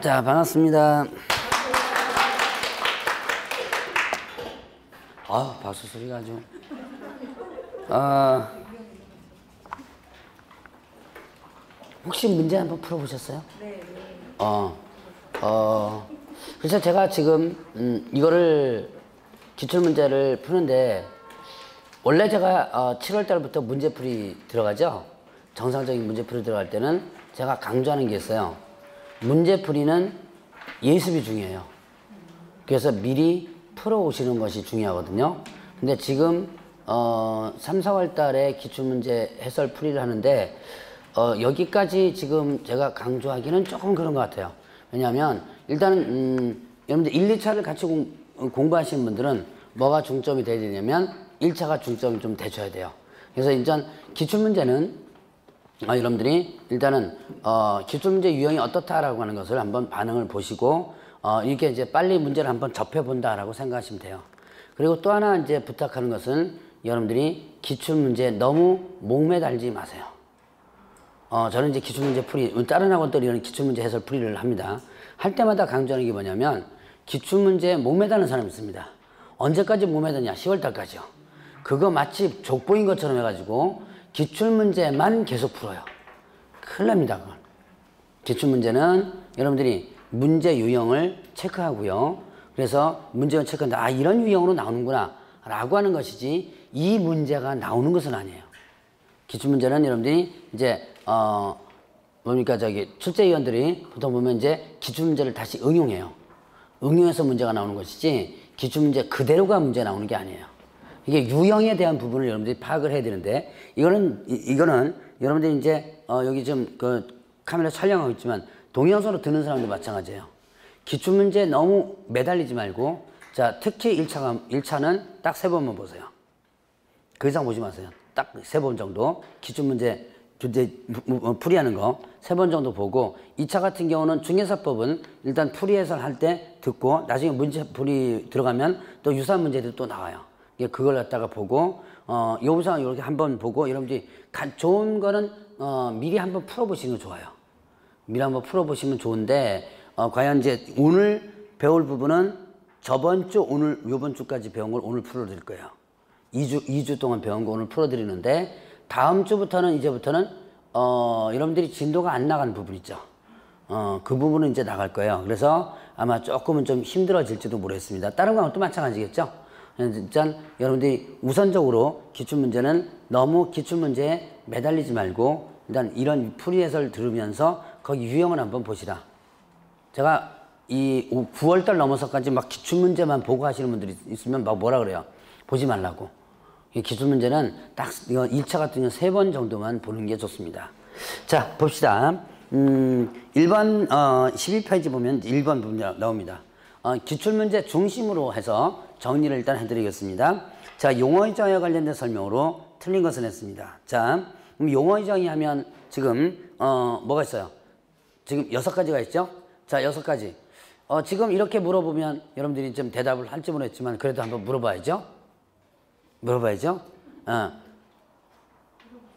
자, 반갑습니다. 박수 소리가 아주. 혹시 문제 한번 풀어보셨어요? 네. 그래서 제가 지금, 이거를, 기출문제를 푸는데, 원래 제가 7월 달부터 문제풀이 들어가죠? 정상적인 문제풀이 들어갈 때는 제가 강조하는 게 있어요. 문제풀이는 예습이 중요해요. 그래서 미리 풀어오시는 것이 중요하거든요. 근데 지금 3, 4월 달에 기출문제 해설 풀이를 하는데 여기까지 지금 제가 강조하기는 조금 그런 것 같아요. 왜냐하면 일단은 여러분들 1, 2차를 같이 공부하시는 분들은 뭐가 중점이 돼야 되냐면 1차가 중점이 좀 돼줘야 돼요. 그래서 일단 기출문제는 여러분들이 일단은 기출문제 유형이 어떻다라고 하는 것을 한번 반응을 보시고 이렇게 이제 빨리 문제를 한번 접해본다라고 생각하시면 돼요. 그리고 또 하나 이제 부탁하는 것은 여러분들이 기출문제에 너무 목매달지 마세요. 저는 이제 기출문제 풀이, 다른 학원들이 이런 기출문제 해설 풀이를 합니다. 할 때마다 강조하는 게 뭐냐면 기출문제에 목매다는 사람이 있습니다. 언제까지 목매다냐? 10월달까지요. 그거 마치 족보인 것처럼 해가지고 기출문제만 계속 풀어요. 큰일 납니다, 그건. 기출문제는 여러분들이 문제 유형을 체크하고요. 그래서 문제를 체크한다. 이런 유형으로 나오는구나. 라고 하는 것이지, 이 문제가 나오는 것은 아니에요. 기출문제는 여러분들이 이제, 출제위원들이 보통 보면 이제 기출문제를 다시 응용해요. 응용해서 문제가 나오는 것이지, 기출문제 그대로가 문제 나오는 게 아니에요. 이게 유형에 대한 부분을 여러분들이 파악을 해야 되는데, 이거는 여러분들이 이제, 여기 지금 카메라 촬영하고 있지만, 동영상으로 듣는 사람도 마찬가지예요. 기출문제에 너무 매달리지 말고, 자, 특히 1차는 딱 3번만 보세요. 그 이상 보지 마세요. 딱 3번 정도. 기출문제 풀이하는 거 3번 정도 보고, 2차 같은 경우는 중개사법은 일단 풀이 해설할 때 듣고, 나중에 문제 풀이 들어가면 또 유사한 문제들이 또 나와요. 그걸 갖다가 보고, 요구사항 이렇게 한번 보고, 여러분들이 좋은 거는, 미리 한번 풀어보시는 거 좋아요. 미리 한번 풀어보시면 좋은데, 과연 이제 오늘 배울 부분은 저번 주, 요번 주까지 배운 걸 오늘 풀어드릴 거예요. 2주 동안 배운 거 오늘 풀어드리는데, 다음 주부터는, 이제부터는, 여러분들이 진도가 안 나간 부분 있죠. 그 부분은 이제 나갈 거예요. 그래서 아마 조금은 좀 힘들어질지도 모르겠습니다. 다른 거는 또 마찬가지겠죠? 일단 여러분들이 우선적으로 기출문제는 너무 기출문제에 매달리지 말고 일단 이런 풀이 해설 들으면서 거기 유형을 한번 보시라. 제가 이 9월달 넘어서까지 막 기출문제만 보고 하시는 분들이 있으면 막 뭐라 그래요? 보지 말라고. 이 기출문제는 딱 이거 1차 같은 경우는 3번 정도만 보는 게 좋습니다. 자, 봅시다. 1번 12페이지 보면 1번 부분 나옵니다. 기출문제 중심으로 해서 정리를 일단 해드리겠습니다. 자, 용어의정에 관련된 설명으로 틀린 것은 했습니다. 자, 그럼 용어의정이 하면 지금 뭐가 있어요? 지금 6가지가 있죠? 자, 6가지. 지금 이렇게 물어보면 여러분들이 좀 대답을 할지 모르겠지만 그래도 한번 물어봐야죠?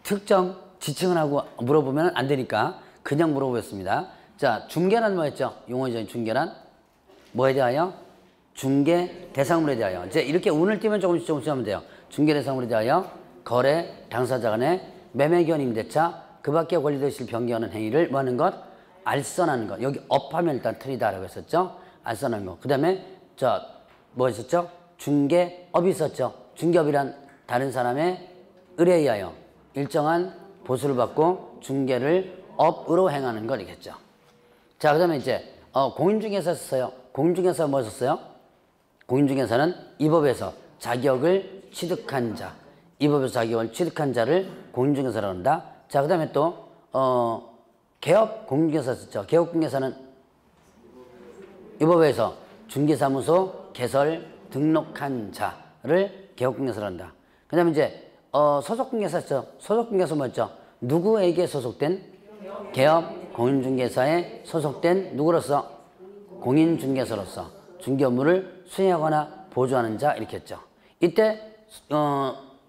특정 지칭을 하고 물어보면 안 되니까 그냥 물어보겠습니다. 자, 중개란 뭐였죠? 용어의정이 중개란? 뭐에 대하여? 중개 대상물에 대하여. 이제 이렇게 운을 띄면 조금씩 하면 돼요. 중개 대상물에 대하여 거래 당사자 간의 매매 기원 임대차 그 밖에 권리되실 변경하는 행위를 뭐 하는 것? 알선하는 것. 여기 업하면 일단 틀리다라고 했었죠. 알선하는 것. 그 다음에 뭐 있었죠? 중개업이 있었죠. 중개업이란 다른 사람의 의뢰에 의하여 일정한 보수를 받고 중개를 업으로 행하는 것이겠죠. 자, 그 다음에 이제 공인중개사 썼어요. 공인중개사 뭐 썼어요? 공인중개사는 이 법에서 자격을 취득한 자, 이 법에서 자격을 취득한 자를 공인중개사라고 한다. 자, 그 다음에 또 개업 공인중개사 썼죠. 개업 공인중개사는 이 법에서 중개사무소 개설 등록한 자를 개업 공인중개사라고 한다. 그 다음에 이제 소속 공인중개사 썼죠. 소속 공인중개사 뭐였죠? 누구에게 소속된? 개업 공인중개사에 소속된 누구로서? 공인중개사로서 중개 업무를 수행하거나 보조하는 자 이렇게 했죠. 이때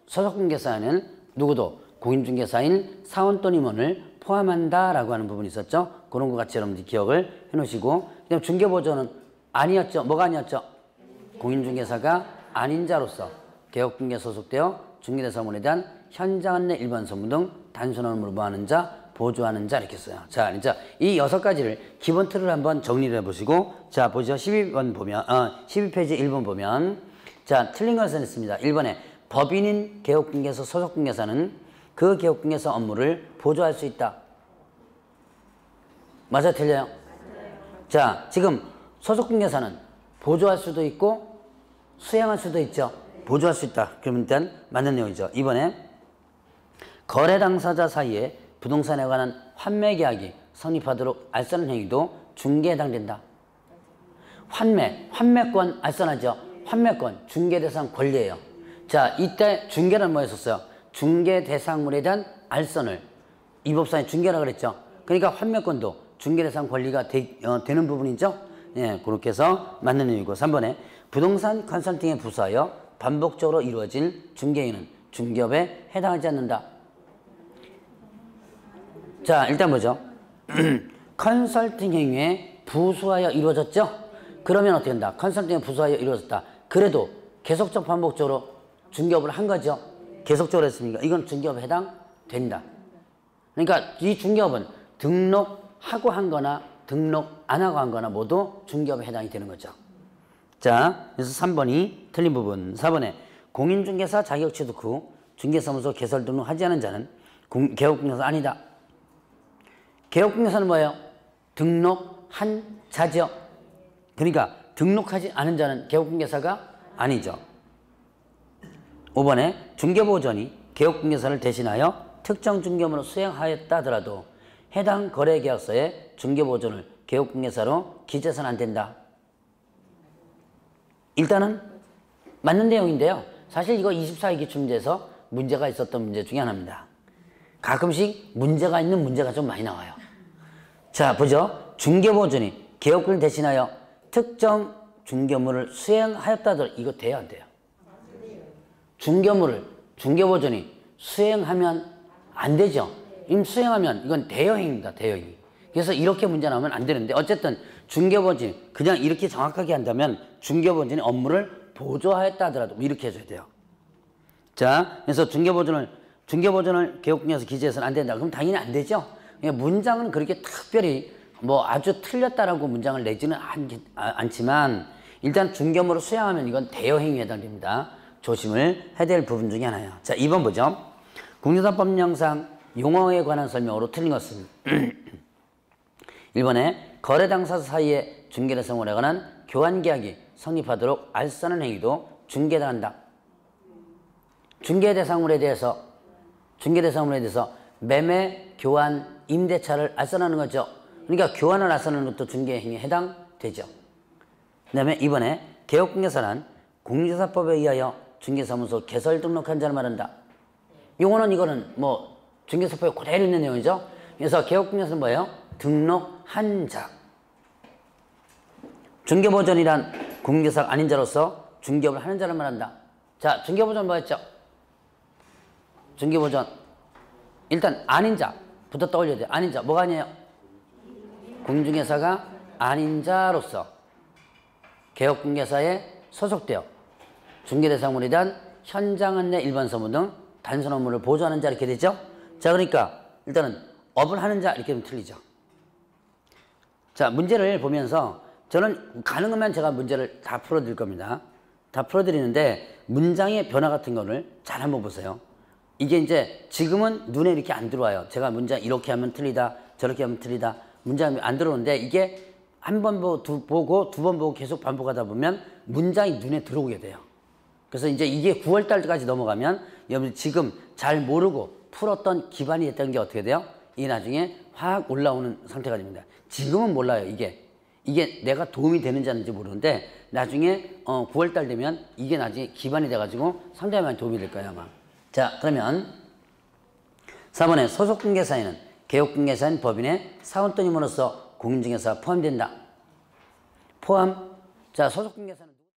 소속공인중개사에는 누구도 공인중개사인 사원 또는 임원을 포함한다라고 하는 부분이 있었죠. 그런 것 같이 여러분들 기억을 해놓으시고, 그다음 중개보조는 아니었죠. 뭐가 아니었죠? 공인중개사가 아닌 자로서 개업중개 소속되어 중개대상물에 대한 현장 안내 일반 선문 등 단순한 업무를 보하는 자, 보조하는 자 이렇게 써요. 자, 이제 이 6가지를 기본 틀을 한번 정리를 해보시고, 자 보죠. 12번 보면 12페이지 1번 보면, 자 틀린 것은 있습니다. 1번에 법인인 개업중개사 소속중개사는 그 개업중개사 업무를 보조할 수 있다. 맞아요, 틀려요? 자, 지금 소속중개사는 보조할 수도 있고 수행할 수도 있죠. 보조할 수 있다. 그러면 일단 맞는 내용이죠. 이번에 거래 당사자 사이에 부동산에 관한 환매계약이 성립하도록 알선하는 행위도 중개에 해당된다. 환매권 알선하죠. 환매권, 중개대상 권리예요. 자, 이때 중개는 뭐 했었어요? 중개대상물에 대한 알선을 이 법상에 중개라 그랬죠. 그러니까 환매권도 중개대상 권리가 되는 부분이죠. 예, 그렇게 해서 맞는 내용이고, 3번에 부동산 컨설팅에 부수하여 반복적으로 이루어질 중개행위는 중개업에 해당하지 않는다. 자, 일단 보죠. 컨설팅 행위에 부수하여 이루어졌죠? 그러면 어떻게 된다? 컨설팅에 부수하여 이루어졌다. 그래도 계속적 반복적으로 중개업을 한 거죠. 계속적으로 했으니까 이건 중개업에 해당된다. 그러니까 이 중개업은 등록하고 한 거나 등록 안 하고 한 거나 모두 중개업에 해당이 되는 거죠. 자, 그래서 3번이 틀린 부분. 4번에 공인중개사 자격 취득 후 중개사무소 개설 등록하지 않은 자는 개업중개사 아니다. 개업중개사는 뭐예요? 등록한 자죠. 그러니까 등록하지 않은 자는 개업중개사가 아니죠. 5번에 중개보전이 개업중개사를 대신하여 특정 중개업무를 수행하였다 하더라도 해당 거래계약서에 중개보전을 개업중개사로 기재해서는 안 된다. 일단은 맞는 내용인데요. 사실 이거 24기 기출문제에서 문제가 있었던 문제 중에 하나입니다. 가끔씩 문제가 있는 문제가 좀 많이 나와요. 자, 보죠. 중개보전이 개업권을 대신하여 특정 중개업무를 수행하였다 하더라도 이거 돼야 안 돼요? 중개보전이 수행하면 안 되죠. 이미 수행하면 이건 대여행위입니다. 대여행위. 그래서 이렇게 문제 나오면 안 되는데, 어쨌든 중개보전 그냥 이렇게 정확하게 한다면 중개보전이 업무를 보조하였다 하더라도 이렇게 해줘야 돼요. 자, 그래서 중개보전을 개업중개사에서 기재해서는 안 된다. 그럼 당연히 안 되죠. 문장은 그렇게 특별히 뭐 아주 틀렸다라고 문장을 내지는 않지만, 일단 중개업무를 수행하면 이건 대여행위에 해당됩니다. 조심을 해야 될 부분 중에 하나예요. 자, 2번 보죠. 국민사법령상 용어에 관한 설명으로 틀린 것은 1번에 거래 당사자 사이에 중개대상물에 관한 교환계약이 성립하도록 알선하는 행위도 중개에 해당한다. 중개대상물에 대해서 매매, 교환, 임대차를 알선하는 거죠. 그러니까 교환을 알선하는 것도 중개행위에 해당되죠. 그 다음에 2번에 개업중개사란 공인중개사법에 의하여 중개사무소 개설 등록한 자를 말한다. 이거는 뭐 중개사법에 그대로 있는 내용이죠. 그래서 개업중개사는 뭐예요? 등록한 자. 중개보전이란 공인중개사가 아닌 자로서 중개업을 하는 자를 말한다. 자, 중개보전 뭐였죠? 중개보전 일단 아닌 자부터 떠올려야 돼요. 아닌 자 뭐가 아니에요? 공인중개사가 아닌 자로서 개업중개사에 소속되어 중개대상물에 대한 현장 안내 일반 서문 등 단순 업무를 보조하는 자 이렇게 되죠. 자, 그러니까 일단은 업을 하는 자 이렇게 하면 틀리죠. 자, 문제를 보면서 저는 가능하면 제가 문제를 다 풀어드릴 겁니다. 다 풀어드리는데 문장의 변화 같은 거를 잘 한번 보세요. 이게 이제 지금은 눈에 이렇게 안 들어와요. 제가 문장 이렇게 하면 틀리다, 저렇게 하면 틀리다, 문장이 안 들어오는데 이게 한 번 보고 두 번 보고 계속 반복하다 보면 문장이 눈에 들어오게 돼요. 그래서 이제 이게 9월 달까지 넘어가면 여러분 지금 잘 모르고 풀었던 기반이 됐던 게 어떻게 돼요? 이게 나중에 확 올라오는 상태가 됩니다. 지금은 몰라요. 이게 내가 도움이 되는지 안 되는지 모르는데 나중에 9월 달 되면 이게 나중에 기반이 돼가지고 상당히 많이 도움이 될 거예요 아마. 자, 그러면 4번에 소속중개사에는 개업중개사인 법인의 사원 또는 임원으로서 공인중개사가 포함된다. 자, 소속중개사는